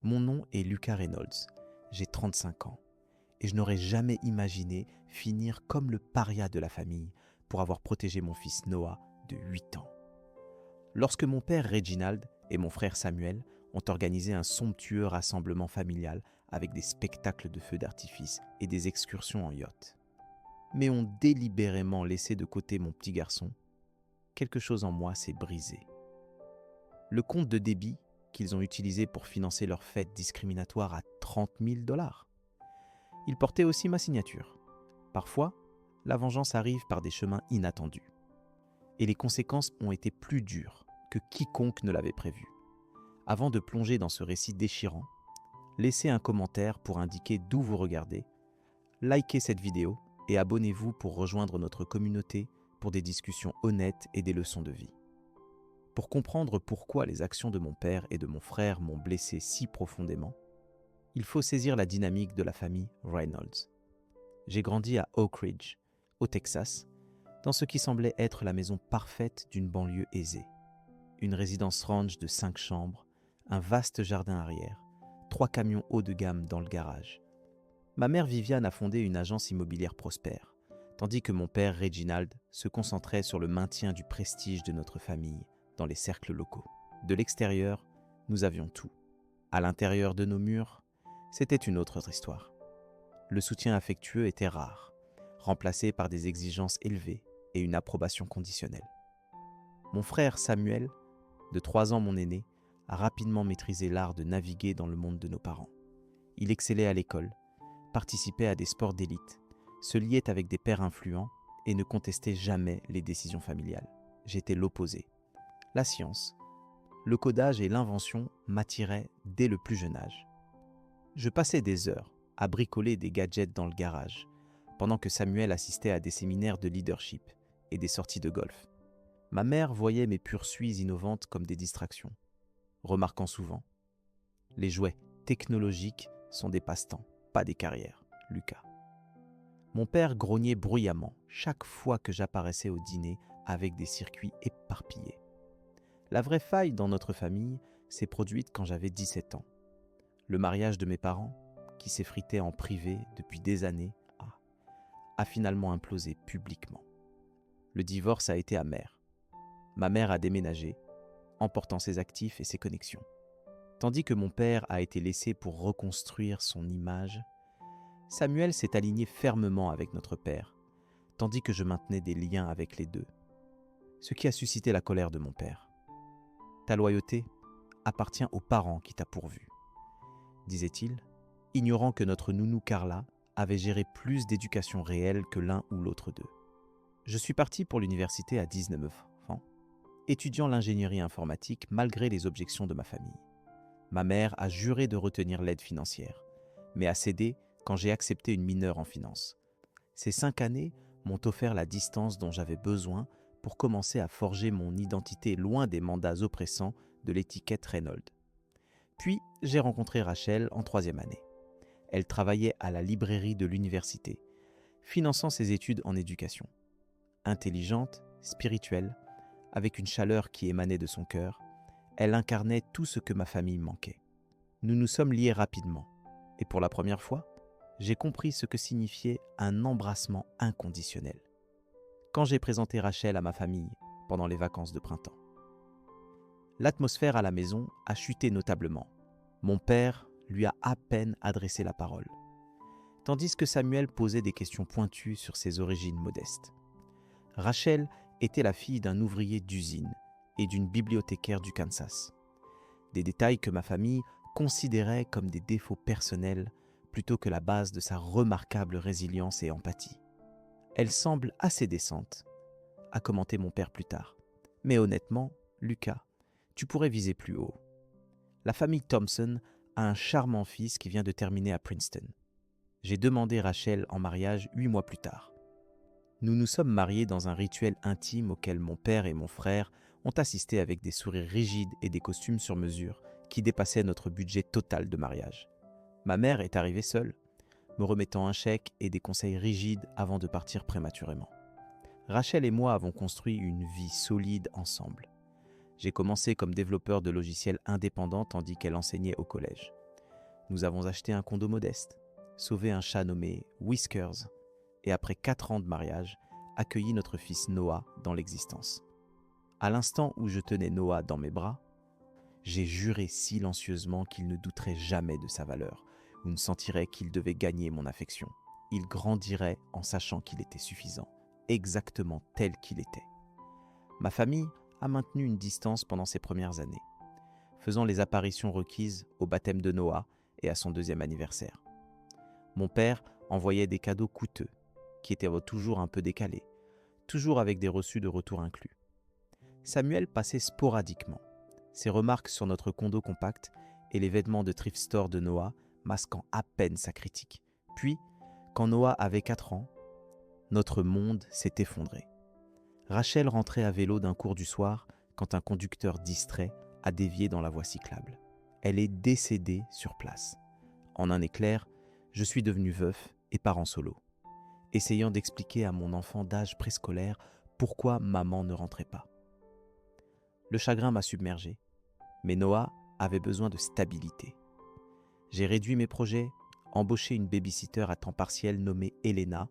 Mon nom est Lucas Reynolds, j'ai 35 ans et je n'aurais jamais imaginé finir comme le paria de la famille pour avoir protégé mon fils Noah de 8 ans. Lorsque mon père Reginald et mon frère Samuel ont organisé un somptueux rassemblement familial avec des spectacles de feux d'artifice et des excursions en yacht, mais ont délibérément laissé de côté mon petit garçon, quelque chose en moi s'est brisé. Le compte de débit qu'ils ont utilisé pour financer leur fête discriminatoire à 30 000 $. Il portait aussi ma signature. Parfois, la vengeance arrive par des chemins inattendus. Et les conséquences ont été plus dures que quiconque ne l'avait prévu. Avant de plonger dans ce récit déchirant, laissez un commentaire pour indiquer d'où vous regardez, likez cette vidéo et abonnez-vous pour rejoindre notre communauté pour des discussions honnêtes et des leçons de vie. Pour comprendre pourquoi les actions de mon père et de mon frère m'ont blessé si profondément, il faut saisir la dynamique de la famille Reynolds. J'ai grandi à Oak Ridge, au Texas, dans ce qui semblait être la maison parfaite d'une banlieue aisée. Une résidence ranch de 5 chambres, un vaste jardin arrière, 3 camions haut de gamme dans le garage. Ma mère Viviane a fondé une agence immobilière prospère, tandis que mon père Reginald se concentrait sur le maintien du prestige de notre famille dans les cercles locaux. De l'extérieur, nous avions tout. À l'intérieur de nos murs, c'était une autre histoire. Le soutien affectueux était rare, remplacé par des exigences élevées et une approbation conditionnelle. Mon frère Samuel, de 3 ans mon aîné, a rapidement maîtrisé l'art de naviguer dans le monde de nos parents. Il excellait à l'école, participait à des sports d'élite, se liait avec des pères influents et ne contestait jamais les décisions familiales. J'étais l'opposé. La science, le codage et l'invention m'attiraient dès le plus jeune âge. Je passais des heures à bricoler des gadgets dans le garage, pendant que Samuel assistait à des séminaires de leadership et des sorties de golf. Ma mère voyait mes poursuites innovantes comme des distractions, remarquant souvent « Les jouets technologiques sont des passe-temps, pas des carrières, Lucas. » Mon père grognait bruyamment chaque fois que j'apparaissais au dîner avec des circuits éparpillés. La vraie faille dans notre famille s'est produite quand j'avais 17 ans. Le mariage de mes parents, qui s'effritait en privé depuis des années, a finalement implosé publiquement. Le divorce a été amer. Ma mère a déménagé, emportant ses actifs et ses connexions. Tandis que mon père a été laissé pour reconstruire son image, Samuel s'est aligné fermement avec notre père, tandis que je maintenais des liens avec les deux, ce qui a suscité la colère de mon père. « Ta loyauté appartient aux parents qui t'a pourvu », disait-il, ignorant que notre nounou Carla avait géré plus d'éducation réelle que l'un ou l'autre d'eux. Je suis parti pour l'université à 19 ans, étudiant l'ingénierie informatique malgré les objections de ma famille. Ma mère a juré de retenir l'aide financière, mais a cédé quand j'ai accepté une mineure en finance. Ces 5 années m'ont offert la distance dont j'avais besoin pour commencer à forger mon identité loin des mandats oppressants de l'étiquette Reynolds. Puis, j'ai rencontré Rachel en 3e année. Elle travaillait à la librairie de l'université, finançant ses études en éducation. Intelligente, spirituelle, avec une chaleur qui émanait de son cœur, elle incarnait tout ce que ma famille manquait. Nous nous sommes liés rapidement, et pour la première fois, j'ai compris ce que signifiait un embrassement inconditionnel. Quand j'ai présenté Rachel à ma famille pendant les vacances de printemps. L'atmosphère à la maison a chuté notablement. Mon père lui a à peine adressé la parole, tandis que Samuel posait des questions pointues sur ses origines modestes. Rachel était la fille d'un ouvrier d'usine et d'une bibliothécaire du Kansas. Des détails que ma famille considérait comme des défauts personnels plutôt que la base de sa remarquable résilience et empathie. Elle semble assez décente, a commenté mon père plus tard. Mais honnêtement, Lucas, tu pourrais viser plus haut. La famille Thompson a un charmant fils qui vient de terminer à Princeton. J'ai demandé Rachel en mariage 8 mois plus tard. Nous nous sommes mariés dans un rituel intime auquel mon père et mon frère ont assisté avec des sourires rigides et des costumes sur mesure qui dépassaient notre budget total de mariage. Ma mère est arrivée seule, me remettant un chèque et des conseils rigides avant de partir prématurément. Rachel et moi avons construit une vie solide ensemble. J'ai commencé comme développeur de logiciels indépendant tandis qu'elle enseignait au collège. Nous avons acheté un condo modeste, sauvé un chat nommé Whiskers et après 4 ans de mariage, accueilli notre fils Noah dans l'existence. À l'instant où je tenais Noah dans mes bras, j'ai juré silencieusement qu'il ne douterait jamais de sa valeur ou ne sentirait qu'il devait gagner mon affection. Il grandirait en sachant qu'il était suffisant, exactement tel qu'il était. Ma famille a maintenu une distance pendant ces premières années, faisant les apparitions requises au baptême de Noah et à son 2e anniversaire. Mon père envoyait des cadeaux coûteux, qui étaient toujours un peu décalés, toujours avec des reçus de retour inclus. Samuel passait sporadiquement, ses remarques sur notre condo compact et les vêtements de thrift store de Noah masquant à peine sa critique. Puis, quand Noah avait 4 ans, notre monde s'est effondré. Rachel rentrait à vélo d'un cours du soir quand un conducteur distrait a dévié dans la voie cyclable. Elle est décédée sur place. En un éclair, je suis devenu veuf et parent solo, essayant d'expliquer à mon enfant d'âge préscolaire pourquoi maman ne rentrait pas. Le chagrin m'a submergé, mais Noah avait besoin de stabilité. J'ai réduit mes projets, embauché une babysitter à temps partiel nommée Elena,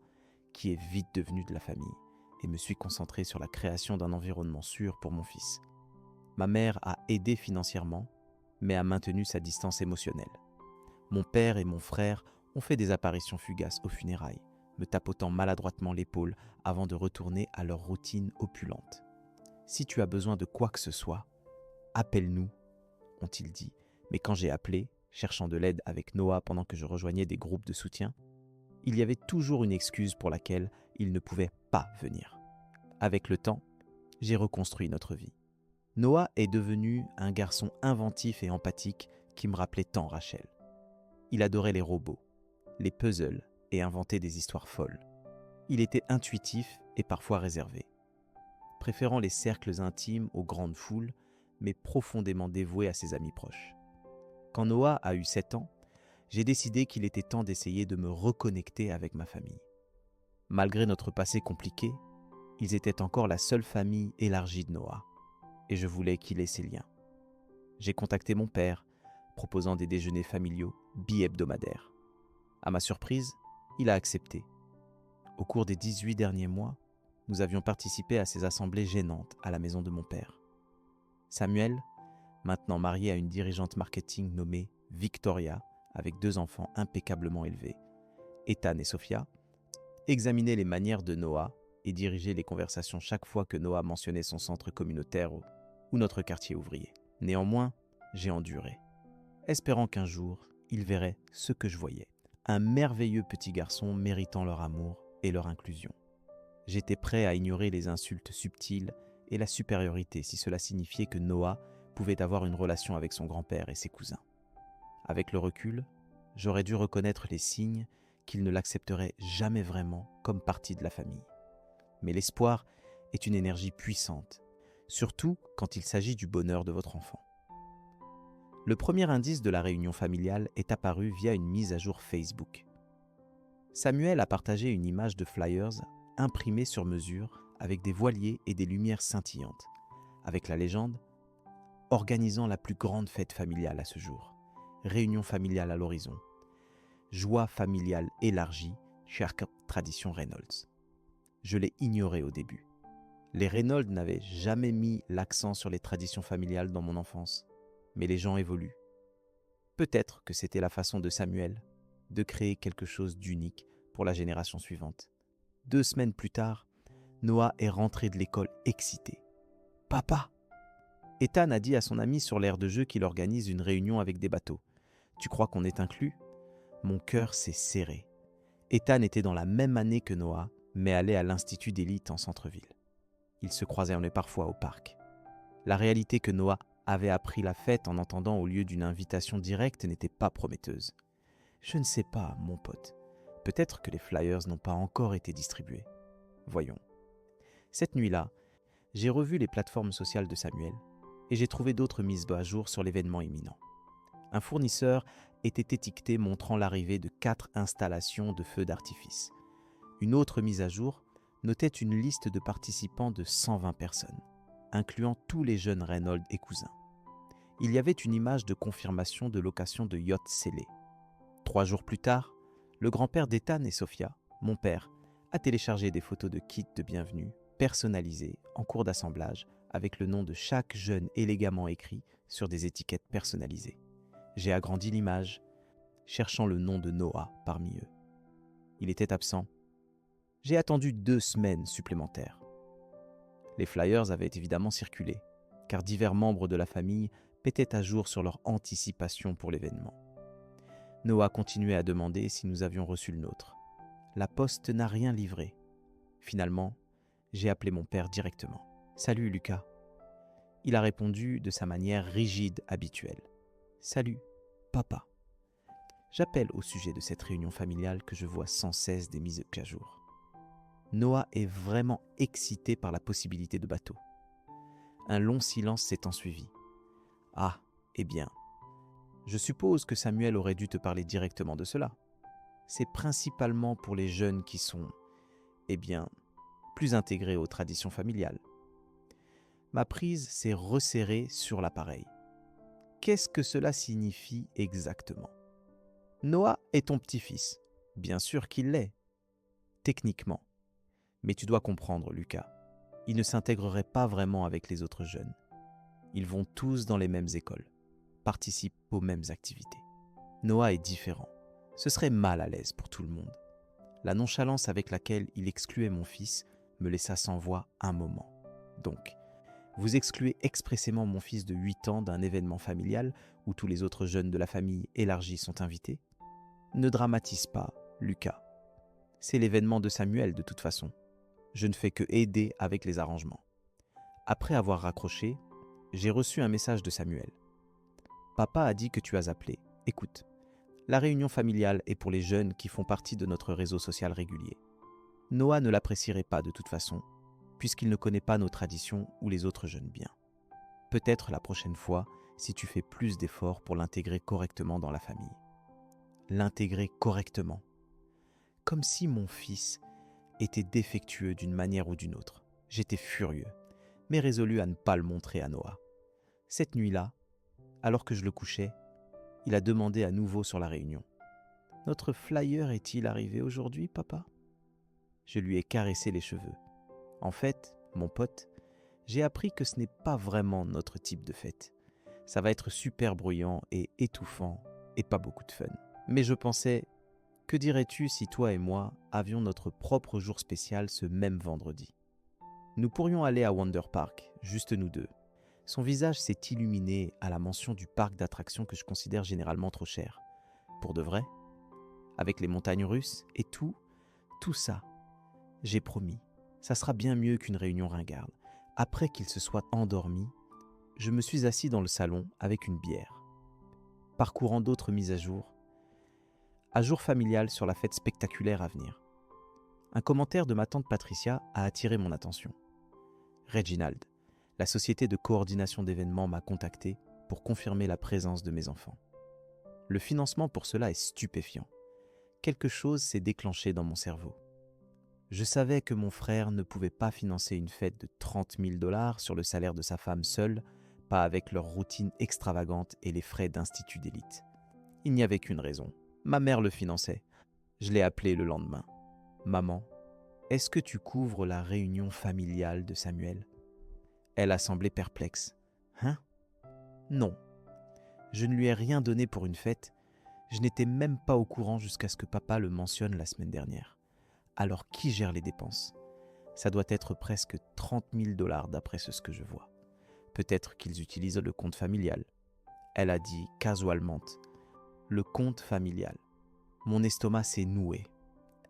qui est vite devenue de la famille, et me suis concentré sur la création d'un environnement sûr pour mon fils. Ma mère a aidé financièrement, mais a maintenu sa distance émotionnelle. Mon père et mon frère ont fait des apparitions fugaces aux funérailles, me tapotant maladroitement l'épaule avant de retourner à leur routine opulente. Si tu as besoin de quoi que ce soit, appelle-nous, ont-ils dit. Mais quand j'ai appelé, cherchant de l'aide avec Noah pendant que je rejoignais des groupes de soutien, il y avait toujours une excuse pour laquelle il ne pouvait pas venir. Avec le temps, j'ai reconstruit notre vie. Noah est devenu un garçon inventif et empathique qui me rappelait tant Rachel. Il adorait les robots, les puzzles et inventait des histoires folles. Il était intuitif et parfois réservé, préférant les cercles intimes aux grandes foules, mais profondément dévoué à ses amis proches. Quand Noah a eu 7 ans, j'ai décidé qu'il était temps d'essayer de me reconnecter avec ma famille. Malgré notre passé compliqué, ils étaient encore la seule famille élargie de Noah, et je voulais qu'il ait ces liens. J'ai contacté mon père, proposant des déjeuners familiaux bi-hebdomadaires. À ma surprise, il a accepté. Au cours des 18 derniers mois, nous avions participé à ces assemblées gênantes à la maison de mon père. Samuel, maintenant marié à une dirigeante marketing nommée Victoria, avec 2 enfants impeccablement élevés, Ethan et Sophia, examinait les manières de Noah et dirigeait les conversations chaque fois que Noah mentionnait son centre communautaire ou notre quartier ouvrier. Néanmoins, j'ai enduré, espérant qu'un jour, il verrait ce que je voyais. Un merveilleux petit garçon méritant leur amour et leur inclusion. J'étais prêt à ignorer les insultes subtiles et la supériorité si cela signifiait que Noah pouvait avoir une relation avec son grand-père et ses cousins. Avec le recul, j'aurais dû reconnaître les signes qu'il ne l'accepterait jamais vraiment comme partie de la famille. Mais l'espoir est une énergie puissante, surtout quand il s'agit du bonheur de votre enfant. Le premier indice de la réunion familiale est apparu via une mise à jour Facebook. Samuel a partagé une image de flyers imprimés sur mesure avec des voiliers et des lumières scintillantes, avec la légende « Organisant la plus grande fête familiale à ce jour, réunion familiale à l'horizon, joie familiale élargie, chère tradition Reynolds ». Je l'ai ignoré au début. Les Reynolds n'avaient jamais mis l'accent sur les traditions familiales dans mon enfance, mais les gens évoluent. Peut-être que c'était la façon de Samuel de créer quelque chose d'unique pour la génération suivante. 2 semaines plus tard, Noah est rentré de l'école excité. « Papa !» Ethan a dit à son ami sur l'aire de jeu qu'il organise une réunion avec des bateaux. « Tu crois qu'on est inclus ?» Mon cœur s'est serré. Ethan était dans la même année que Noah, mais allait à l'institut d'élite en centre-ville. Ils se croisaient parfois au parc. La réalité que Noah avait appris la fête en entendant au lieu d'une invitation directe n'était pas prometteuse. Je ne sais pas, mon pote. Peut-être que les flyers n'ont pas encore été distribués. Voyons. Cette nuit-là, j'ai revu les plateformes sociales de Samuel et j'ai trouvé d'autres mises à jour sur l'événement imminent. Un fournisseur était étiqueté montrant l'arrivée de 4 installations de feux d'artifice. Une autre mise à jour notait une liste de participants de 120 personnes, incluant tous les jeunes Reynolds et cousins. Il y avait une image de confirmation de location de yachts scellés, 3 jours plus tard, le grand-père d'Ethan et Sophia, mon père, a téléchargé des photos de kits de bienvenue personnalisés en cours d'assemblage avec le nom de chaque jeune élégamment écrit sur des étiquettes personnalisées. J'ai agrandi l'image, cherchant le nom de Noah parmi eux. Il était absent. J'ai attendu 2 semaines supplémentaires. Les flyers avaient évidemment circulé, car divers membres de la famille pétaient à jour sur leur anticipation pour l'événement. Noah continuait à demander si nous avions reçu le nôtre. La poste n'a rien livré. Finalement, j'ai appelé mon père directement. « Salut Lucas ». Il a répondu de sa manière rigide habituelle. « Salut, papa ». J'appelle au sujet de cette réunion familiale que je vois sans cesse des mises à jour. Noah est vraiment excité par la possibilité de bateau. Un long silence s'est ensuivi. « Ah, eh bien, je suppose que Samuel aurait dû te parler directement de cela. C'est principalement pour les jeunes qui sont, plus intégrés aux traditions familiales. » Ma prise s'est resserrée sur l'appareil. Qu'est-ce que cela signifie exactement ? Noah est ton petit-fils. Bien sûr qu'il l'est. Techniquement. Mais tu dois comprendre, Lucas. Il ne s'intégrerait pas vraiment avec les autres jeunes. Ils vont tous dans les mêmes écoles, participent aux mêmes activités. Noah est différent. Ce serait mal à l'aise pour tout le monde. La nonchalance avec laquelle il excluait mon fils me laissa sans voix un moment. Donc, vous excluez expressément mon fils de 8 ans d'un événement familial où tous les autres jeunes de la famille élargie sont invités ? Ne dramatise pas, Lucas. C'est l'événement de Samuel de toute façon. Je ne fais que aider avec les arrangements. Après avoir raccroché, j'ai reçu un message de Samuel. Papa a dit que tu as appelé. Écoute, la réunion familiale est pour les jeunes qui font partie de notre réseau social régulier. Noah ne l'apprécierait pas de toute façon, puisqu'il ne connaît pas nos traditions ou les autres jeunes bien. Peut-être la prochaine fois, si tu fais plus d'efforts pour l'intégrer correctement dans la famille. L'intégrer correctement. Comme si mon fils était défectueux d'une manière ou d'une autre. J'étais furieux, mais résolu à ne pas le montrer à Noah. Cette nuit-là, alors que je le couchais, il a demandé à nouveau sur la réunion. « Notre flyer est-il arrivé aujourd'hui, papa ?» Je lui ai caressé les cheveux. En fait, mon pote, j'ai appris que ce n'est pas vraiment notre type de fête. Ça va être super bruyant et étouffant et pas beaucoup de fun. Mais je pensais, que dirais-tu si toi et moi avions notre propre jour spécial ce même vendredi ? Nous pourrions aller à Wonder Park, juste nous deux. Son visage s'est illuminé à la mention du parc d'attractions que je considère généralement trop cher. Pour de vrai ? Avec les montagnes russes et tout ça. J'ai promis, ça sera bien mieux qu'une réunion ringarde. Après qu'il se soit endormi, je me suis assis dans le salon avec une bière. Parcourant d'autres mises à jour familial sur la fête spectaculaire à venir. Un commentaire de ma tante Patricia a attiré mon attention. Reginald, la société de coordination d'événements m'a contacté pour confirmer la présence de mes enfants. Le financement pour cela est stupéfiant. Quelque chose s'est déclenché dans mon cerveau. Je savais que mon frère ne pouvait pas financer une fête de 30 000 $ sur le salaire de sa femme seule, pas avec leur routine extravagante et les frais d'institut d'élite. Il n'y avait qu'une raison. Ma mère le finançait. Je l'ai appelée le lendemain. « Maman, est-ce que tu couvres la réunion familiale de Samuel ?» Elle a semblé perplexe. « Hein ? Non. Je ne lui ai rien donné pour une fête. Je n'étais même pas au courant jusqu'à ce que papa le mentionne la semaine dernière. Alors qui gère les dépenses ? Ça doit être presque 30 000 $ d'après ce que je vois. Peut-être qu'ils utilisent le compte familial. » Elle a dit casualement. Le compte familial. Mon estomac s'est noué.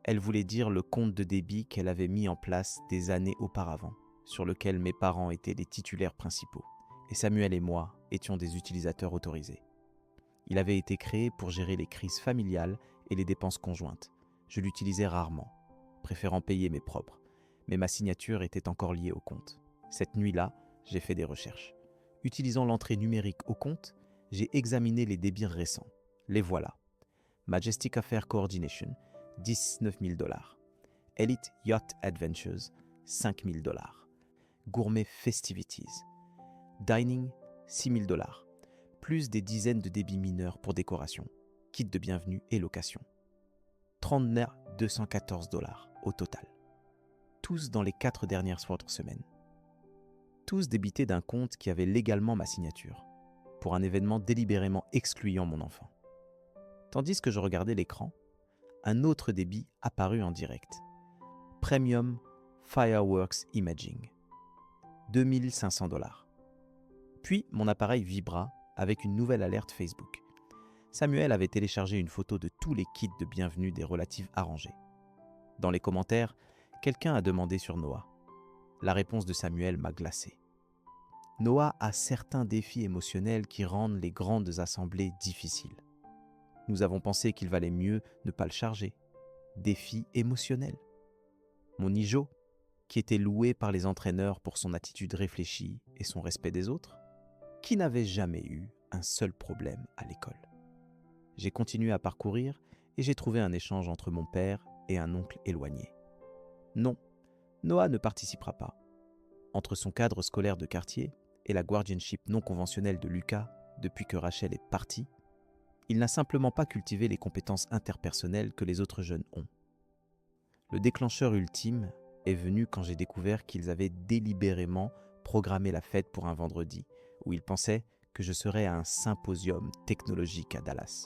Elle voulait dire le compte de débit qu'elle avait mis en place des années auparavant, sur lequel mes parents étaient les titulaires principaux, et Samuel et moi étions des utilisateurs autorisés. Il avait été créé pour gérer les crises familiales et les dépenses conjointes. Je l'utilisais rarement, préférant payer mes propres, mais ma signature était encore liée au compte. Cette nuit-là, j'ai fait des recherches. Utilisant l'entrée numérique au compte, j'ai examiné les débits récents. Les voilà. Majestic Affair Coordination, 19 000 $. Elite Yacht Adventures, 5 000 $. Gourmet Festivities. Dining, 6 000 $. Plus des dizaines de débits mineurs pour décoration. kit de bienvenue et location. 214 $ au total. Tous dans les 4 dernières semaines. Tous débités d'un compte qui avait légalement ma signature, pour un événement délibérément excluant mon enfant. Tandis que je regardais l'écran, un autre débit apparut en direct. Premium Fireworks Imaging. 2500 $. Puis mon appareil vibra avec une nouvelle alerte Facebook. Samuel avait téléchargé une photo de tous les kits de bienvenue des relatives arrangés. Dans les commentaires, quelqu'un a demandé sur Noah. La réponse de Samuel m'a glacé. Noah a certains défis émotionnels qui rendent les grandes assemblées difficiles. Nous avons pensé qu'il valait mieux ne pas le charger. Défi émotionnel. Mon Ijo, qui était loué par les entraîneurs pour son attitude réfléchie et son respect des autres, qui n'avait jamais eu un seul problème à l'école. J'ai continué à parcourir et j'ai trouvé un échange entre mon père et un oncle éloigné. Non, Noah ne participera pas. Entre son cadre scolaire de quartier et la guardianship non conventionnelle de Lucas depuis que Rachel est partie, il n'a simplement pas cultivé les compétences interpersonnelles que les autres jeunes ont. Le déclencheur ultime est venu quand j'ai découvert qu'ils avaient délibérément programmé la fête pour un vendredi, où ils pensaient que je serais à un symposium technologique à Dallas.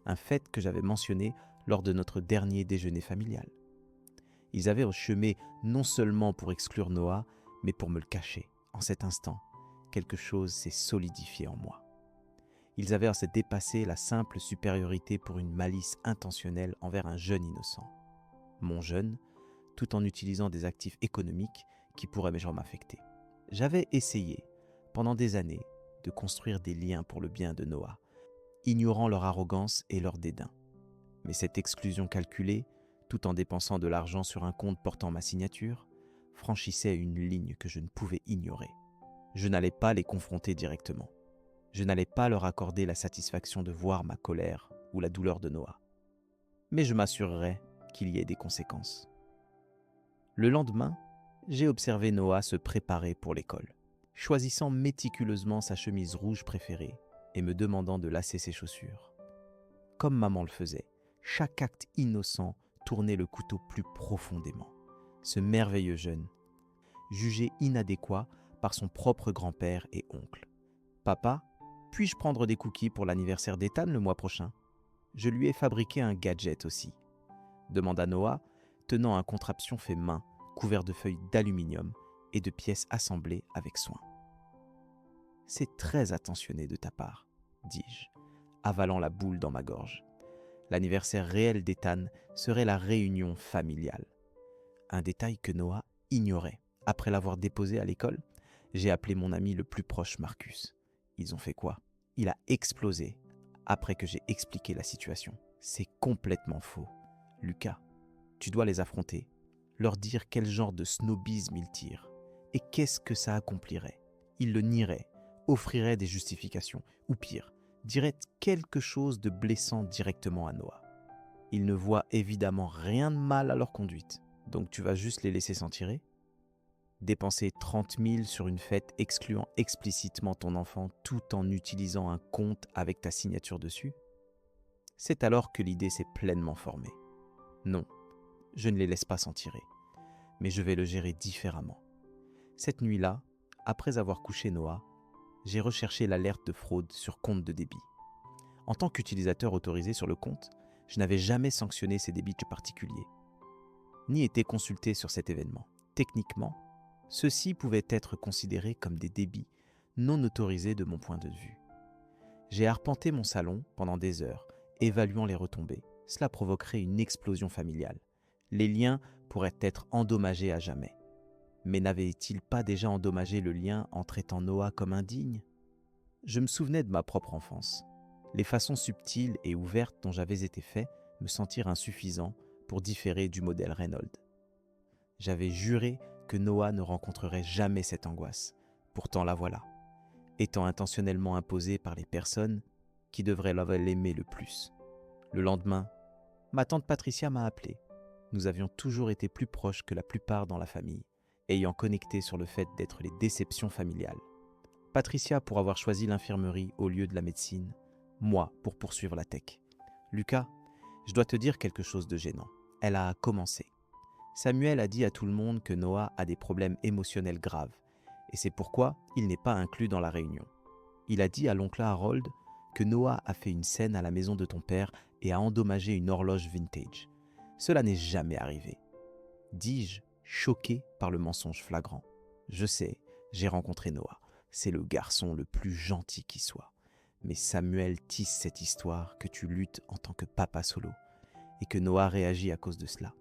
Un fait que j'avais mentionné lors de notre dernier déjeuner familial. Ils avaient chemé non seulement pour exclure Noah, mais pour me le cacher. En cet instant, quelque chose s'est solidifié en moi. Ils avaient assez dépassé la simple supériorité pour une malice intentionnelle envers un jeune innocent. Mon jeune, tout en utilisant des actifs économiques qui pourraient m'affecter. J'avais essayé, pendant des années, de construire des liens pour le bien de Noah, ignorant leur arrogance et leur dédain. Mais cette exclusion calculée, tout en dépensant de l'argent sur un compte portant ma signature, franchissait une ligne que je ne pouvais ignorer. Je n'allais pas les confronter directement. Je n'allais pas leur accorder la satisfaction de voir ma colère ou la douleur de Noah. Mais je m'assurerais qu'il y ait des conséquences. Le lendemain, j'ai observé Noah se préparer pour l'école, choisissant méticuleusement sa chemise rouge préférée et me demandant de lasser ses chaussures. Comme maman le faisait, chaque acte innocent tournait le couteau plus profondément. Ce merveilleux jeune, jugé inadéquat par son propre grand-père et oncle. « Papa, puis-je prendre des cookies pour l'anniversaire d'Ethan le mois prochain ? Je lui ai fabriqué un gadget aussi. » demanda Noah, tenant un contraption fait main, couvert de feuilles d'aluminium et de pièces assemblées avec soin. « C'est très attentionné de ta part, » dis-je, avalant la boule dans ma gorge. L'anniversaire réel d'Ethan serait la réunion familiale. Un détail que Noah ignorait. Après l'avoir déposé à l'école, j'ai appelé mon ami le plus proche, Marcus. Ils ont fait quoi ? Il a explosé après que j'ai expliqué la situation. C'est complètement faux. Lucas, tu dois les affronter, leur dire quel genre de snobisme ils tirent et qu'est-ce que ça accomplirait. Ils le nieraient, offriraient des justifications ou pire, diraient quelque chose de blessant directement à Noah. Ils ne voient évidemment rien de mal à leur conduite, donc tu vas juste les laisser s'en tirer ? Dépenser 30 000 sur une fête excluant explicitement ton enfant tout en utilisant un compte avec ta signature dessus ? C'est alors que l'idée s'est pleinement formée. Non, je ne les laisse pas s'en tirer, mais je vais le gérer différemment. Cette nuit-là, après avoir couché Noah, j'ai recherché l'alerte de fraude sur compte de débit. En tant qu'utilisateur autorisé sur le compte, je n'avais jamais sanctionné ces débits particuliers, ni été consulté sur cet événement. Techniquement, ceux-ci pouvaient être considérés comme des débits non autorisés de mon point de vue. J'ai arpenté mon salon pendant des heures, évaluant les retombées. Cela provoquerait une explosion familiale. Les liens pourraient être endommagés à jamais. Mais n'avait-il pas déjà endommagé le lien en traitant Noah comme indigne ? Je me souvenais de ma propre enfance. Les façons subtiles et ouvertes dont j'avais été fait me sentirent insuffisants pour différer du modèle Reynolds. J'avais juré que Noah ne rencontrerait jamais cette angoisse. Pourtant la voilà, étant intentionnellement imposée par les personnes qui devraient l'aimer le plus. Le lendemain, ma tante Patricia m'a appelé. Nous avions toujours été plus proches que la plupart dans la famille, ayant connecté sur le fait d'être les déceptions familiales. Patricia pour avoir choisi l'infirmerie au lieu de la médecine, moi pour poursuivre la tech. Lucas, je dois te dire quelque chose de gênant. Elle a commencé. Samuel a dit à tout le monde que Noah a des problèmes émotionnels graves, et c'est pourquoi il n'est pas inclus dans la réunion. Il a dit à l'oncle Harold que Noah a fait une scène à la maison de ton père et a endommagé une horloge vintage. Cela n'est jamais arrivé. Dis-je, choqué par le mensonge flagrant. Je sais, j'ai rencontré Noah. C'est le garçon le plus gentil qui soit. Mais Samuel tisse cette histoire que tu luttes en tant que papa solo et que Noah réagit à cause de cela.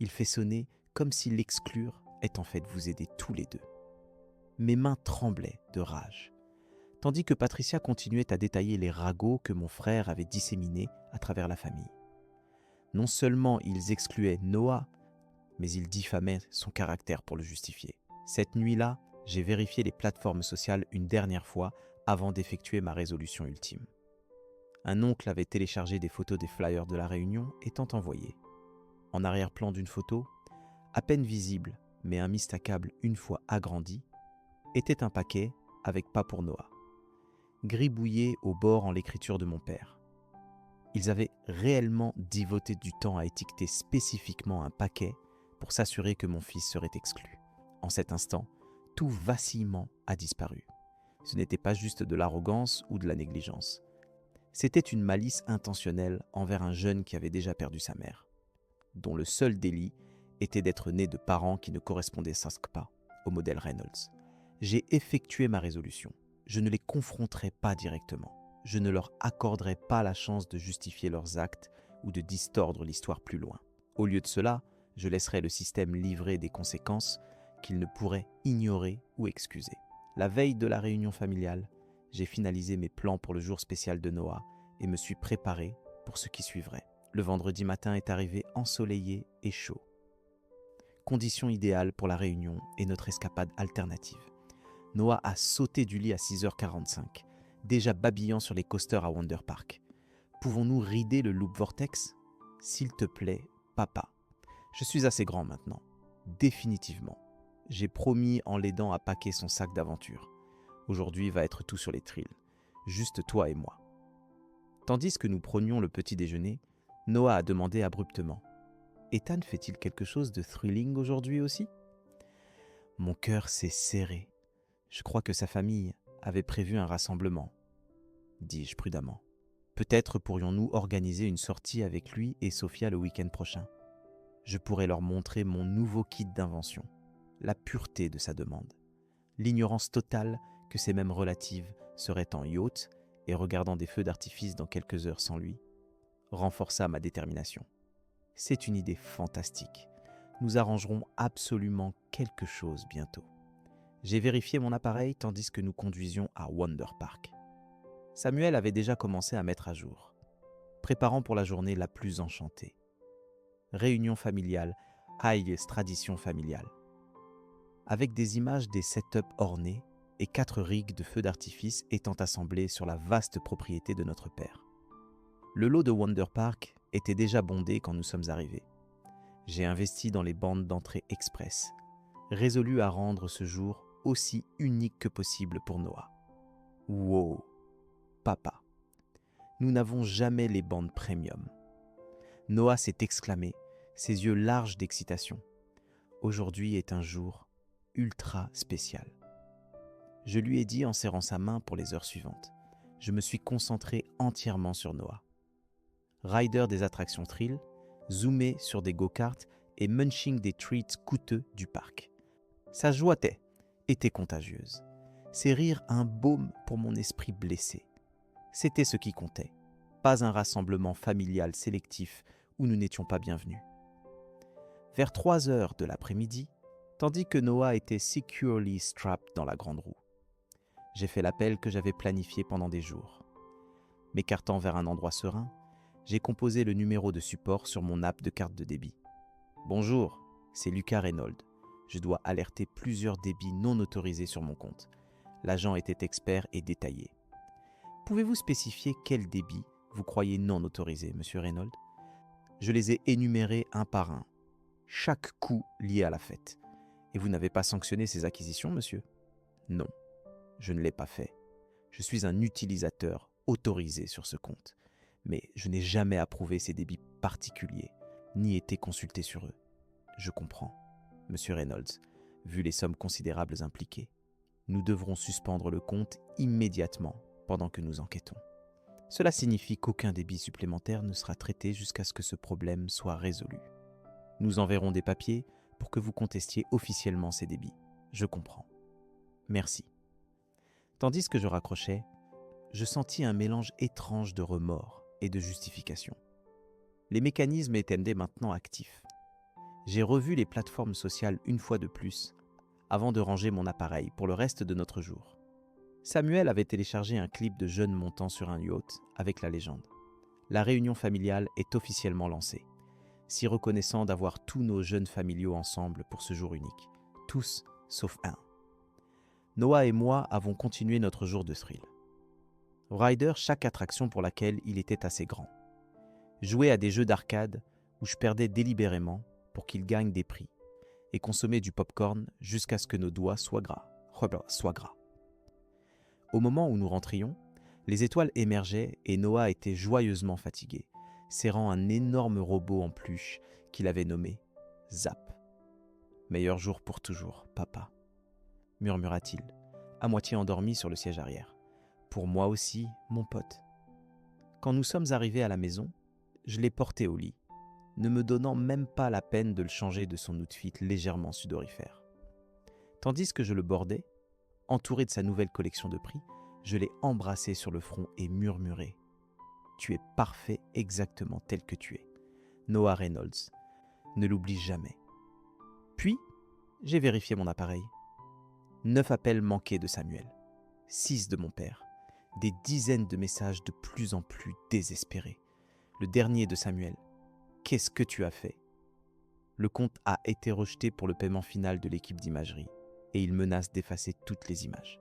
Il fait sonner comme si l'exclure est en fait vous aider tous les deux. Mes mains tremblaient de rage, tandis que Patricia continuait à détailler les ragots que mon frère avait disséminés à travers la famille. Non seulement ils excluaient Noah, mais ils diffamaient son caractère pour le justifier. Cette nuit-là, j'ai vérifié les plateformes sociales une dernière fois avant d'effectuer ma résolution ultime. Un oncle avait téléchargé des photos des flyers de la réunion étant envoyés. En arrière-plan d'une photo, à peine visible, mais immistakable une fois agrandi, était un paquet avec pas pour Noah, gribouillé au bord en l'écriture de mon père. Ils avaient réellement dévoté du temps à étiqueter spécifiquement un paquet pour s'assurer que mon fils serait exclu. En cet instant, tout vacillement a disparu. Ce n'était pas juste de l'arrogance ou de la négligence. C'était une malice intentionnelle envers un jeune qui avait déjà perdu sa mère, dont le seul délit était d'être né de parents qui ne correspondaient pas au modèle Reynolds. J'ai effectué ma résolution. Je ne les confronterai pas directement. Je ne leur accorderai pas la chance de justifier leurs actes ou de distordre l'histoire plus loin. Au lieu de cela, je laisserai le système livrer des conséquences qu'il ne pourrait ignorer ou excuser. La veille de la réunion familiale, j'ai finalisé mes plans pour le jour spécial de Noah et me suis préparé pour ce qui suivrait. Le vendredi matin est arrivé ensoleillé et chaud. Condition idéale pour la réunion et notre escapade alternative. Noah a sauté du lit à 6h45, déjà babillant sur les coasters à Wonder Park. Pouvons-nous rider le loop vortex ? S'il te plaît, papa. Je suis assez grand maintenant. Définitivement. J'ai promis en l'aidant à packer son sac d'aventure. Aujourd'hui va être tout sur les trilles. Juste toi et moi. Tandis que nous prenions le petit déjeuner, Noah a demandé abruptement « Ethan fait-il quelque chose de thrilling aujourd'hui aussi ?» Mon cœur s'est serré. Je crois que sa famille avait prévu un rassemblement, dis-je prudemment. Peut-être pourrions-nous organiser une sortie avec lui et Sophia le week-end prochain. Je pourrais leur montrer mon nouveau kit d'invention, la pureté de sa demande, l'ignorance totale que ces mêmes relatives seraient en yacht et regardant des feux d'artifice dans quelques heures sans lui, renforça ma détermination. C'est une idée fantastique. Nous arrangerons absolument quelque chose bientôt. J'ai vérifié mon appareil tandis que nous conduisions à Wonder Park. Samuel avait déjà commencé à mettre à jour, préparant pour la journée la plus enchantée. Réunion familiale, highest tradition familiale. Avec des images des setups ornés et 4 rigs de feux d'artifice étant assemblés sur la vaste propriété de notre père. Le lot de Wonder Park était déjà bondé quand nous sommes arrivés. J'ai investi dans les bandes d'entrée express, résolu à rendre ce jour aussi unique que possible pour Noah. Wow, papa, nous n'avons jamais les bandes premium. Noah s'est exclamé, ses yeux larges d'excitation. Aujourd'hui est un jour ultra spécial. Je lui ai dit en serrant sa main pour les heures suivantes. Je me suis concentré entièrement sur Noah. Rider des attractions thrill, zoomé sur des go-karts et munching des treats coûteux du parc. Sa joie était contagieuse. Ses rires un baume pour mon esprit blessé. C'était ce qui comptait. Pas un rassemblement familial sélectif où nous n'étions pas bienvenus. Vers 3h de l'après-midi, tandis que Noah était securely strapped dans la grande roue, j'ai fait l'appel que j'avais planifié pendant des jours. M'écartant vers un endroit serein, j'ai composé le numéro de support sur mon app de carte de débit. « Bonjour, c'est Lucas Reynolds. Je dois alerter plusieurs débits non autorisés sur mon compte. » L'agent était expert et détaillé. « Pouvez-vous spécifier quel débit vous croyez non autorisé, monsieur Reynolds ? » Je les ai énumérés un par un, chaque coût lié à la fête. « Et vous n'avez pas sanctionné ces acquisitions, monsieur ? » Non. Je ne l'ai pas fait. Je suis un utilisateur autorisé sur ce compte. mais je n'ai jamais approuvé ces débits particuliers, ni été consulté sur eux. Je comprends, Monsieur Reynolds, vu les sommes considérables impliquées. Nous devrons suspendre le compte immédiatement pendant que nous enquêtons. Cela signifie qu'aucun débit supplémentaire ne sera traité jusqu'à ce que ce problème soit résolu. Nous enverrons des papiers pour que vous contestiez officiellement ces débits. Je comprends. Merci. Tandis que je raccrochais, je sentis un mélange étrange de remords et de justification. Les mécanismes étaient maintenant actifs. J'ai revu les plateformes sociales une fois de plus avant de ranger mon appareil pour le reste de notre jour. Samuel avait téléchargé un clip de jeunes montant sur un yacht avec la légende. La réunion familiale est officiellement lancée. Si reconnaissant d'avoir tous nos jeunes familiaux ensemble pour ce jour unique. Tous sauf un. Noah et moi avons continué notre jour de thrill. Rider chaque attraction pour laquelle il était assez grand. Jouer à des jeux d'arcade où je perdais délibérément pour qu'il gagne des prix et consommer du popcorn jusqu'à ce que nos doigts soient gras. Au moment où nous rentrions, les étoiles émergeaient et Noah était joyeusement fatigué, serrant un énorme robot en peluche qu'il avait nommé Zap. « Meilleur jour pour toujours, papa », murmura-t-il, à moitié endormi sur le siège arrière. « Pour moi aussi, mon pote. » Quand nous sommes arrivés à la maison, je l'ai porté au lit, ne me donnant même pas la peine de le changer de son outfit légèrement sudorifère. Tandis que je le bordais, entouré de sa nouvelle collection de prix, je l'ai embrassé sur le front et murmuré « Tu es parfait exactement tel que tu es. Noah Reynolds. Ne l'oublie jamais. » Puis, j'ai vérifié mon appareil. 9 appels manqués de Samuel, 6 de mon père, des dizaines de messages de plus en plus désespérés. Le dernier de Samuel. « Qu'est-ce que tu as fait ?» Le compte a été rejeté pour le paiement final de l'équipe d'imagerie et il menace d'effacer toutes les images.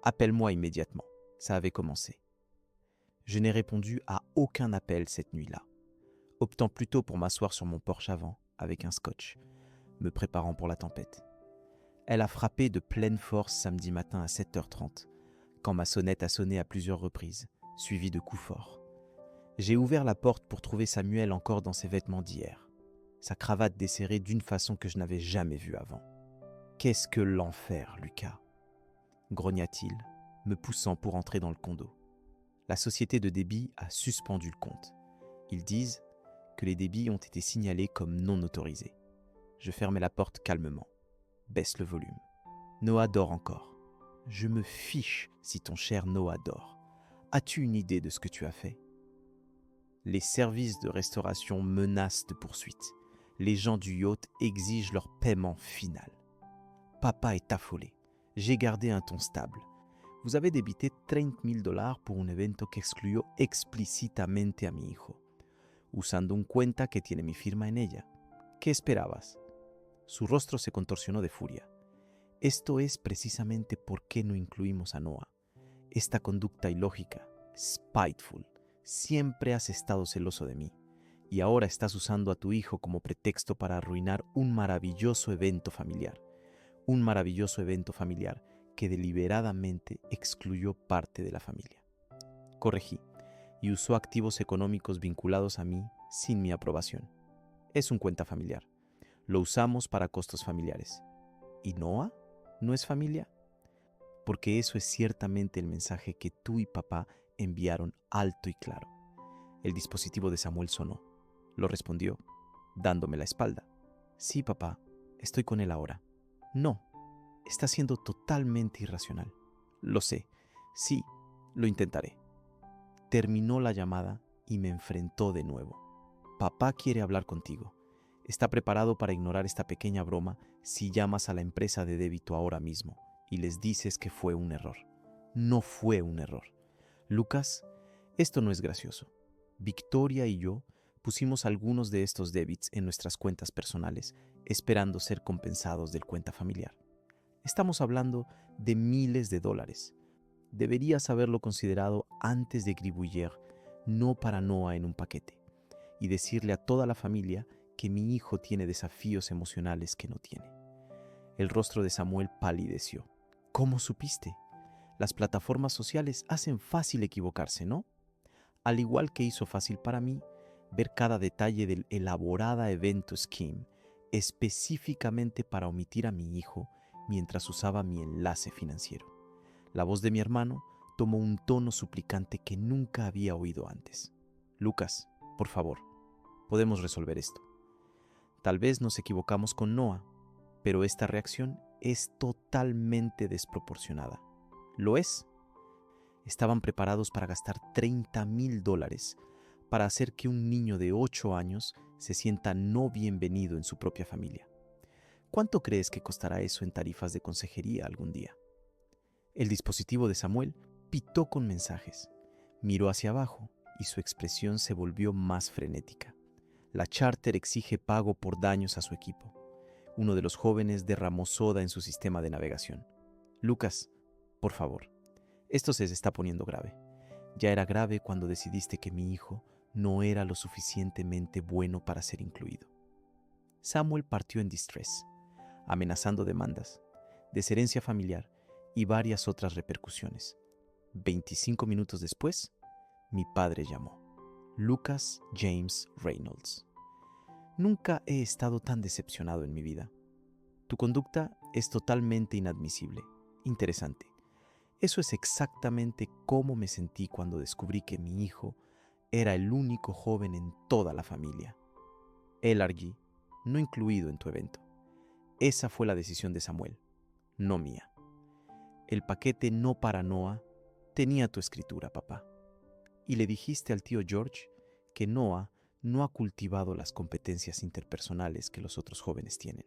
Appelle-moi immédiatement. Ça avait commencé. Je n'ai répondu à aucun appel cette nuit-là, optant plutôt pour m'asseoir sur mon porche avant avec un scotch, me préparant pour la tempête. Elle a frappé de pleine force samedi matin à 7h30, quand ma sonnette a sonné à plusieurs reprises, suivie de coups forts. J'ai ouvert la porte pour trouver Samuel encore dans ses vêtements d'hier, sa cravate desserrée d'une façon que je n'avais jamais vue avant. « Qu'est-ce que l'enfer, Lucas ?» grogna-t-il, me poussant pour entrer dans le condo. La société de débit a suspendu le compte. Ils disent que les débits ont été signalés comme non autorisés. Je fermai la porte calmement. Baisse le volume. Noah dort encore. Je me fiche si ton cher Noah dort. As-tu une idée de ce que tu as fait ? Les services de restauration menacent de poursuite. Les gens du yacht exigent leur paiement final. Papa est affolé. J'ai gardé un ton stable. Vous avez débité $30,000 pour un evento que excluyó explícitamente a mi hijo, usando un cuenta que tiene mi firma en ella. ¿Qué esperabas? Su rostro se contorsionó de furia. Esto es precisamente por qué no incluimos a Noah. Esta conducta ilógica, spiteful, siempre has estado celoso de mí, y ahora estás usando a tu hijo como pretexto para arruinar un maravilloso evento familiar que deliberadamente excluyó parte de la familia. Corregí, y usó activos económicos vinculados a mí sin mi aprobación. Es un cuenta familiar. Lo usamos para costos familiares. ¿Y Noah no es familia? Porque eso es ciertamente el mensaje que tú y papá enviaron alto y claro. El dispositivo de Samuel sonó. Lo respondió, dándome la espalda. Sí, papá, estoy con él ahora. No, está siendo totalmente irracional. Lo sé, sí, lo intentaré. Terminó la llamada y me enfrentó de nuevo. Papá quiere hablar contigo. Está preparado para ignorar esta pequeña broma si llamas a la empresa de débito ahora mismo y les dices que fue un error. No fue un error. Lucas, esto no es gracioso. Victoria y yo pusimos algunos de estos débits en nuestras cuentas personales, esperando ser compensados del cuenta familiar. Estamos hablando de miles de dólares. Deberías haberlo considerado antes de gribouiller, no para Noah en un paquete, y decirle a toda la familia que mi hijo tiene desafíos emocionales que no tiene. El rostro de Samuel palideció. ¿Cómo supiste? Las plataformas sociales hacen fácil equivocarse, ¿no? al igual que hizo fácil para mí ver cada detalle del elaborada evento scheme específicamente para omitir a mi hijo mientras usaba mi enlace financiero. La voz de mi hermano tomó un tono suplicante que nunca había oído antes. Lucas, por favor, podemos resolver esto. Tal vez nos equivocamos con Noah, pero esta reacción es totalmente desproporcionada. ¿Lo es? Estaban preparados para gastar $30,000 para hacer que un niño de 8 años se sienta no bienvenido en su propia familia. ¿Cuánto crees que costará eso en tarifas de consejería algún día? El dispositivo de Samuel pitó con mensajes. Miró hacia abajo y su expresión se volvió más frenética. La charter exige pago por daños a su equipo. Uno de los jóvenes derramó soda en su sistema de navegación. Lucas, por favor, esto se está poniendo grave. Ya era grave cuando decidiste que mi hijo no era lo suficientemente bueno para ser incluido. Samuel partió en distress, amenazando demandas, desherencia familiar y varias otras repercusiones. 25 minutos después, mi padre llamó. Lucas James Reynolds. Nunca he estado tan decepcionado en mi vida. Tu conducta es totalmente inadmisible. Interesante. Eso es exactamente cómo me sentí cuando descubrí que mi hijo era el único joven en toda la familia. LRG, no incluido en tu evento. Esa fue la decisión de Samuel, no mía. El paquete no para Noah tenía tu escritura, papá. Y le dijiste al tío George que Noah no ha cultivado las competencias interpersonales que los otros jóvenes tienen.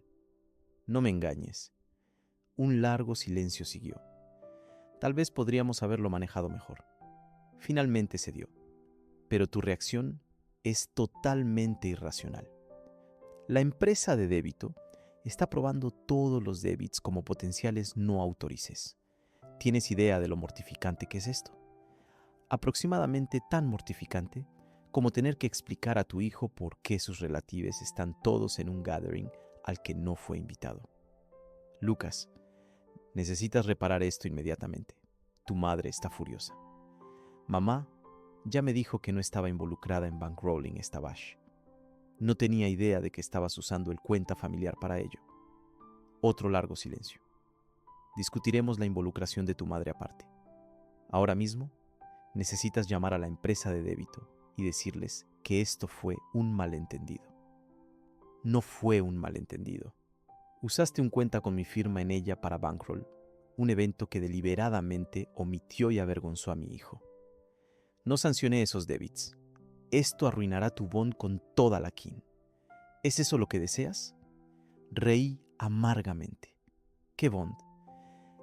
No me engañes. Un largo silencio siguió. Tal vez podríamos haberlo manejado mejor. Finalmente se dio. Pero tu reacción es totalmente irracional. La empresa de débito está probando todos los débits como potenciales no autorices. ¿Tienes idea de lo mortificante que es esto? Aproximadamente tan mortificante como tener que explicar a tu hijo por qué sus relatives están todos en un gathering al que no fue invitado. Lucas, necesitas reparar esto inmediatamente. Tu madre está furiosa. Mamá ya me dijo que no estaba involucrada en bankrolling esta bash. No tenía idea de que estabas usando el cuenta familiar para ello. Otro largo silencio. Discutiremos la involucración de tu madre aparte. Ahora mismo, necesitas llamar a la empresa de débito y decirles que esto fue un malentendido. No fue un malentendido. Usaste un cuenta con mi firma en ella para bankroll, un evento que deliberadamente omitió y avergonzó a mi hijo. No sancioné esos débits. Esto arruinará tu bond con toda la kin. ¿Es eso lo que deseas? Reí amargamente. ¿Qué bond?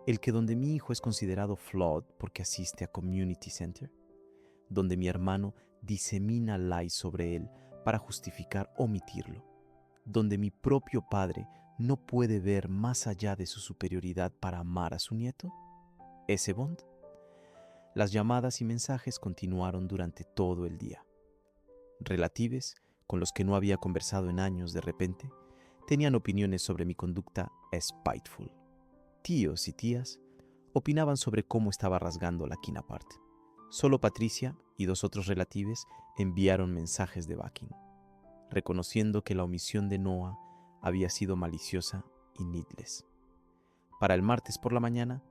¿El que donde mi hijo es considerado flawed porque asiste a community center? ¿Donde mi hermano disemina lies sobre él para justificar omitirlo? ¿Donde mi propio padre no puede ver más allá de su superioridad para amar a su nieto? ¿Ese bond? Las llamadas y mensajes continuaron durante todo el día. Relatives, con los que no había conversado en años de repente, tenían opiniones sobre mi conducta spiteful. Tíos y tías opinaban sobre cómo estaba rasgando la kin apart. Solo Patricia y 2 otros relatives enviaron mensajes de backing, reconociendo que la omisión de Noah había sido maliciosa y needless. Para el martes por la mañana,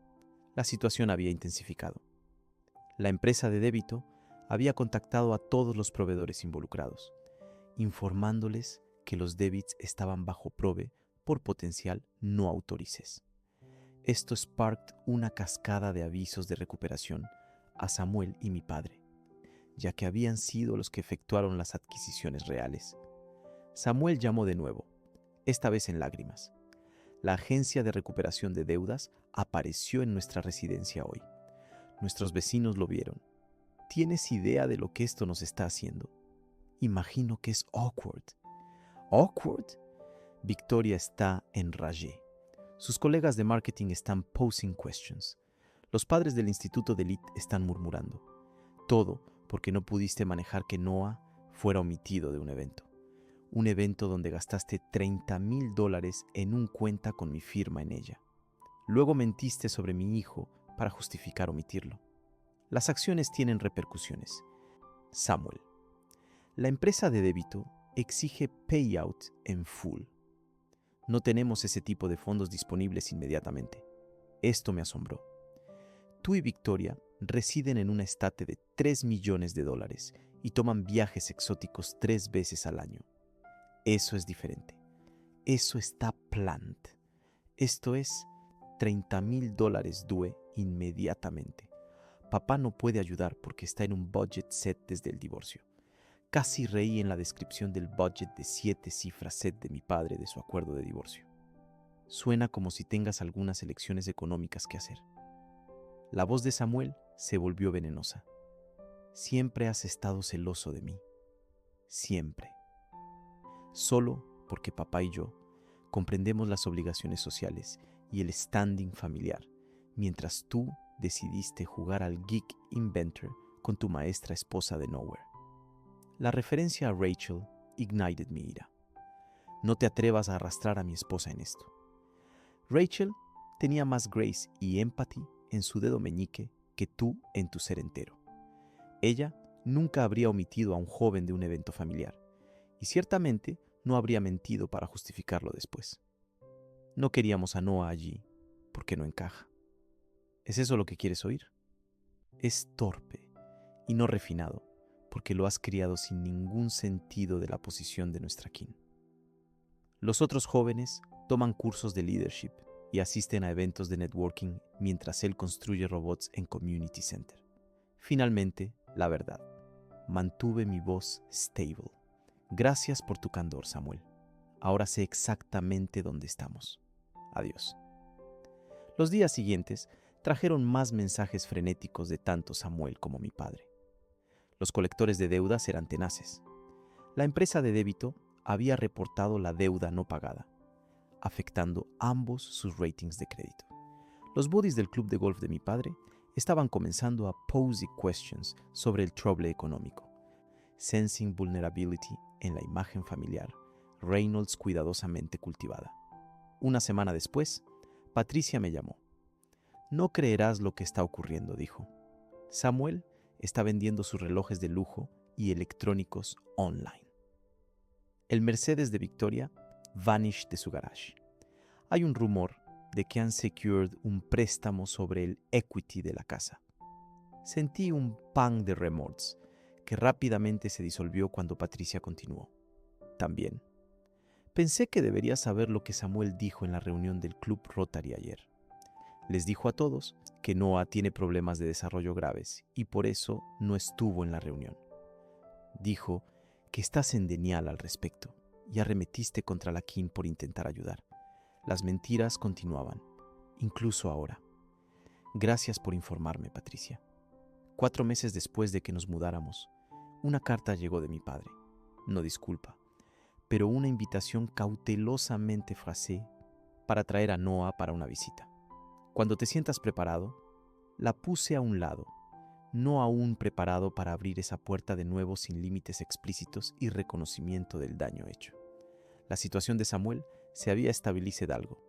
la situación había intensificado. La empresa de débito había contactado a todos los proveedores involucrados, informándoles que los débits estaban bajo probe por potencial no autorices. Esto sparked una cascada de avisos de recuperación a Samuel y mi padre, ya que habían sido los que efectuaron las adquisiciones reales. Samuel llamó de nuevo, esta vez en lágrimas. La agencia de recuperación de deudas apareció en nuestra residencia hoy. Nuestros vecinos lo vieron. ¿Tienes idea de lo que esto nos está haciendo? Imagino que es awkward. ¿Awkward? Victoria está en rage. Sus colegas de marketing están posing questions. Los padres del instituto de elite están murmurando. Todo porque no pudiste manejar que Noah fuera omitido de un evento. Un evento donde gastaste $30,000 en un cuenta con mi firma en ella. Luego mentiste sobre mi hijo para justificar omitirlo. Las acciones tienen repercusiones. Samuel. La empresa de débito exige payout en full. No tenemos ese tipo de fondos disponibles inmediatamente. Esto me asombró. Tú y Victoria residen en un estate de $3 millones y toman viajes exóticos 3 veces al año. Eso es diferente. Eso está planned. Esto es $30,000 due inmediatamente. Papá no puede ayudar porque está en un budget set desde el divorcio. Casi reí en la descripción del budget de 7 cifras set de mi padre de su acuerdo de divorcio. Suena como si tengas algunas elecciones económicas que hacer. La voz de Samuel se volvió venenosa. Siempre has estado celoso de mí. Siempre. Solo porque papá y yo comprendemos las obligaciones sociales y el standing familiar, mientras tú decidiste jugar al Geek Inventor con tu maestra esposa de Nowhere. La referencia a Rachel ignited mi ira. No te atrevas a arrastrar a mi esposa en esto. Rachel tenía más grace y empathy en su dedo meñique que tú en tu ser entero. Ella nunca habría omitido a un joven de un evento familiar, y ciertamente no habría mentido para justificarlo después. No queríamos a Noah allí porque no encaja. ¿Es eso lo que quieres oír? Es torpe y no refinado porque lo has criado sin ningún sentido de la posición de nuestra kin. Los otros jóvenes toman cursos de leadership y asisten a eventos de networking mientras él construye robots en Community Center. Finalmente, la verdad. Mantuve mi voz stable. Gracias por tu candor, Samuel. Ahora sé exactamente dónde estamos. Adiós. Los días siguientes trajeron más mensajes frenéticos de tanto Samuel como mi padre. Los colectores de deudas eran tenaces. La empresa de débito había reportado la deuda no pagada, afectando ambos sus ratings de crédito. Los buddies del club de golf de mi padre estaban comenzando a pose questions sobre el trouble económico. Sensing vulnerability en la imagen familiar, Reynolds cuidadosamente cultivada. Una semana después, Patricia me llamó. No creerás lo que está ocurriendo, dijo. Samuel está vendiendo sus relojes de lujo y electrónicos online. El Mercedes de Victoria vanished de su garage. Hay un rumor de que han secured un préstamo sobre el equity de la casa. Sentí un pang de remorse que rápidamente se disolvió cuando Patricia continuó. También, pensé que deberías saber lo que Samuel dijo en la reunión del Club Rotary ayer. Les dijo a todos que Noah tiene problemas de desarrollo graves y por eso no estuvo en la reunión. Dijo que estás en denial al respecto y arremetiste contra la kin por intentar ayudar. Las mentiras continuaban, incluso ahora. Gracias por informarme, Patricia. 4 meses después de que nos mudáramos, una carta llegó de mi padre. No disculpa, pero una invitación cautelosamente frasé para traer a Noah para una visita. Cuando te sientas preparado, la puse a un lado, no aún preparado para abrir esa puerta de nuevo sin límites explícitos y reconocimiento del daño hecho. La situación de Samuel se había estabilizado algo.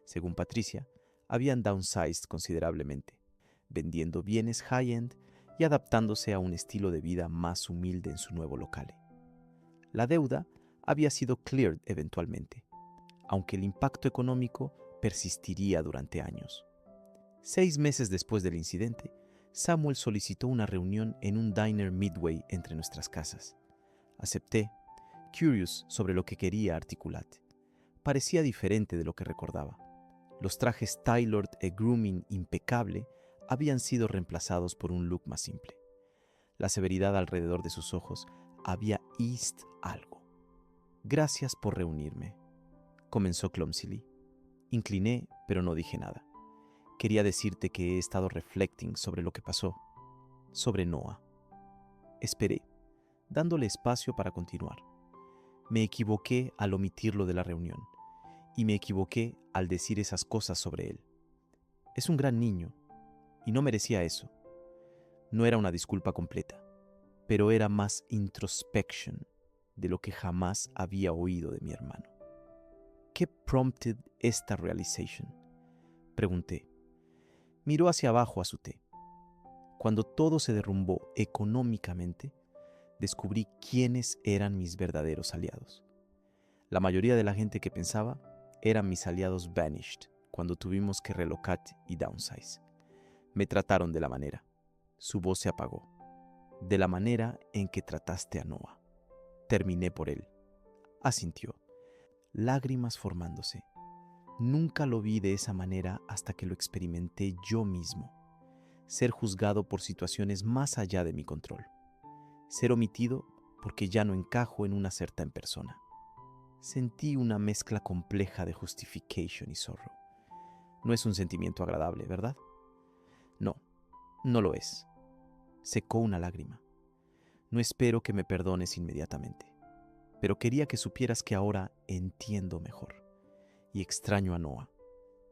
Según Patricia, habían downsized considerablemente, vendiendo bienes high-end y adaptándose a un estilo de vida más humilde en su nuevo local. La deuda había sido cleared eventualmente, aunque el impacto económico persistiría durante años. 6 meses después del incidente, Samuel solicitó una reunión en un diner Midway entre nuestras casas. Acepté, curious sobre lo que quería articular. Parecía diferente de lo que recordaba. Los trajes tailored e grooming impecable habían sido reemplazados por un look más simple. La severidad alrededor de sus ojos había eased algo. Gracias por reunirme, comenzó clumsily. Incliné, pero no dije nada. Quería decirte que he estado reflecting sobre lo que pasó, sobre Noah. Esperé, dándole espacio para continuar. Me equivoqué al omitirlo de la reunión, y me equivoqué al decir esas cosas sobre él. Es un gran niño, y no merecía eso. No era una disculpa completa, pero era más introspection de lo que jamás había oído de mi hermano. ¿Qué prompted esta realization?, pregunté. Miró hacia abajo a su té. Cuando todo se derrumbó económicamente, descubrí quiénes eran mis verdaderos aliados. La mayoría de la gente que pensaba eran mis aliados vanished cuando tuvimos que relocate y downsize. Me trataron de la manera. Su voz se apagó. De la manera en que trataste a Noah. Terminé por él. Asintió. Lágrimas formándose. Nunca lo vi de esa manera hasta que lo experimenté yo mismo. Ser juzgado por situaciones más allá de mi control. Ser omitido porque ya no encajo en una certain persona. Sentí una mezcla compleja de justification y sorrow. No es un sentimiento agradable, ¿verdad? No, no lo es. Secó una lágrima. No espero que me perdones inmediatamente, pero quería que supieras que ahora entiendo mejor. Y extraño a Noah.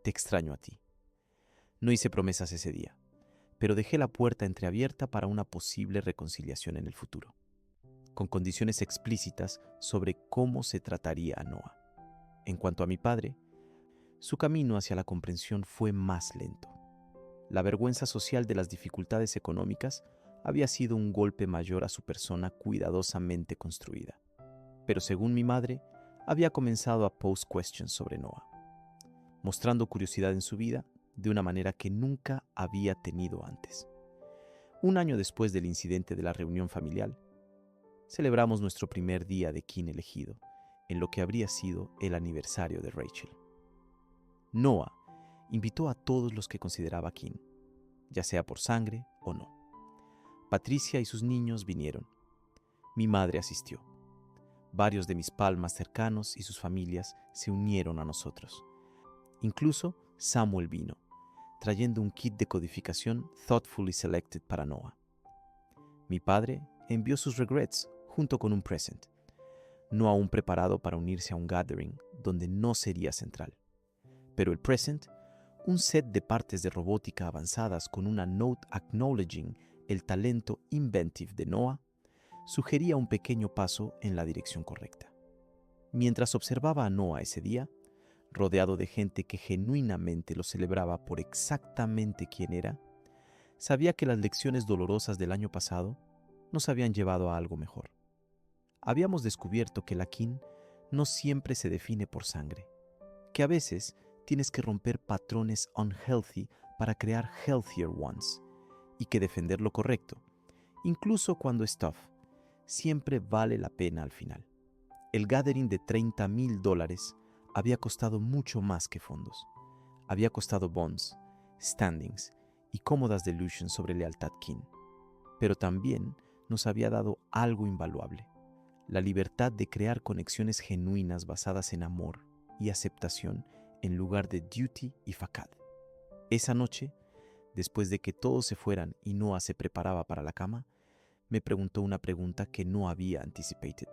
Te extraño a ti. No hice promesas ese día, pero dejé la puerta entreabierta para una posible reconciliación en el futuro, con condiciones explícitas sobre cómo se trataría a Noah. En cuanto a mi padre, su camino hacia la comprensión fue más lento. La vergüenza social de las dificultades económicas había sido un golpe mayor a su persona cuidadosamente construida. Pero según mi madre, había comenzado a pose questions sobre Noah, mostrando curiosidad en su vida de una manera que nunca había tenido antes. Un año después del incidente de la reunión familiar, celebramos nuestro primer día de kin elegido, en lo que habría sido el aniversario de Rachel. Noah invitó a todos los que consideraba kin, ya sea por sangre o no. Patricia y sus niños vinieron. Mi madre asistió. Varios de mis palmas cercanos y sus familias se unieron a nosotros. Incluso Samuel vino, trayendo un kit de codificación thoughtfully selected para Noah. Mi padre envió sus regrets junto con un present, no aún preparado para unirse a un gathering donde no sería central. Pero el present, un set de partes de robótica avanzadas con una note acknowledging el talento inventive de Noah, sugería un pequeño paso en la dirección correcta. Mientras observaba a Noah ese día, rodeado de gente que genuinamente lo celebraba por exactamente quién era, sabía que las lecciones dolorosas del año pasado nos habían llevado a algo mejor. Habíamos descubierto que la kin no siempre se define por sangre, que a veces tienes que romper patrones unhealthy para crear healthier ones, y que defender lo correcto, incluso cuando es tough, siempre vale la pena al final. El gathering de $30,000 había costado mucho más que fondos. Había costado bonds, standings y cómodas delusions sobre lealtad kin. Pero también nos había dado algo invaluable: la libertad de crear conexiones genuinas basadas en amor y aceptación en lugar de duty y facade. Esa noche, después de que todos se fueran y Noah se preparaba para la cama, me preguntó una pregunta que no había anticipated.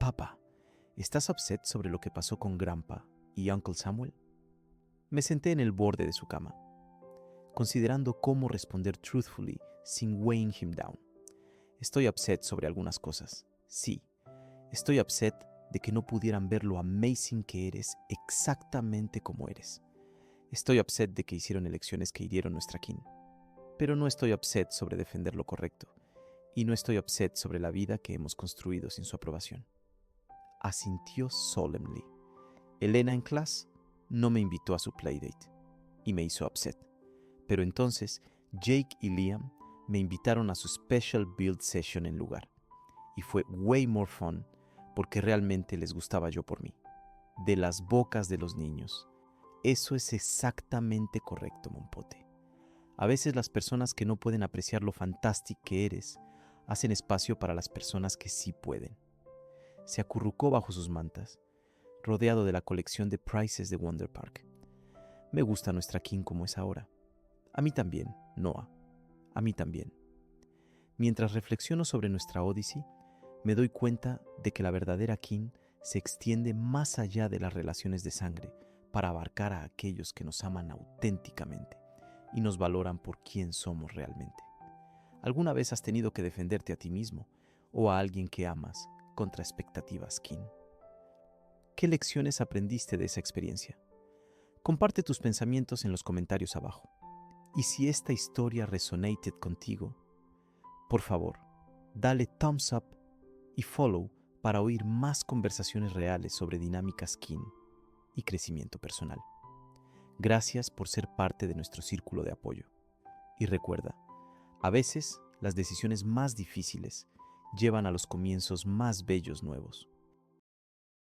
«Papá, ¿estás upset sobre lo que pasó con Grandpa y Uncle Samuel?» Me senté en el borde de su cama, considerando cómo responder truthfully sin weighing him down. Estoy upset sobre algunas cosas. Sí, estoy upset de que no pudieran ver lo amazing que eres exactamente como eres. Estoy upset de que hicieron elecciones que hirieron nuestra kin. Pero no estoy upset sobre defender lo correcto. Y no estoy upset sobre la vida que hemos construido sin su aprobación. Asintió solemnly. Elena en clase no me invitó a su playdate y me hizo upset. Pero entonces Jake y Liam me invitaron a su special build session en lugar. Y fue way more fun porque realmente les gustaba yo por mí. De las bocas de los niños. Eso es exactamente correcto, Mompote. A veces las personas que no pueden apreciar lo fantástico que eres hacen espacio para las personas que sí pueden. Se acurrucó bajo sus mantas, rodeado de la colección de prizes de Wonder Park. Me gusta nuestra kin como es ahora. A mí también, Noah. A mí también. Mientras reflexiono sobre nuestra Odyssey, me doy cuenta de que la verdadera kin se extiende más allá de las relaciones de sangre para abarcar a aquellos que nos aman auténticamente y nos valoran por quién somos realmente. ¿Alguna vez has tenido que defenderte a ti mismo o a alguien que amas contra expectativas kin? ¿Qué lecciones aprendiste de esa experiencia? Comparte tus pensamientos en los comentarios abajo. Y si esta historia resonated contigo, por favor, dale thumbs up y follow para oír más conversaciones reales sobre dinámica skin y crecimiento personal. Gracias por ser parte de nuestro círculo de apoyo. Y recuerda, a veces las decisiones más difíciles llevan a los comienzos más bellos nuevos.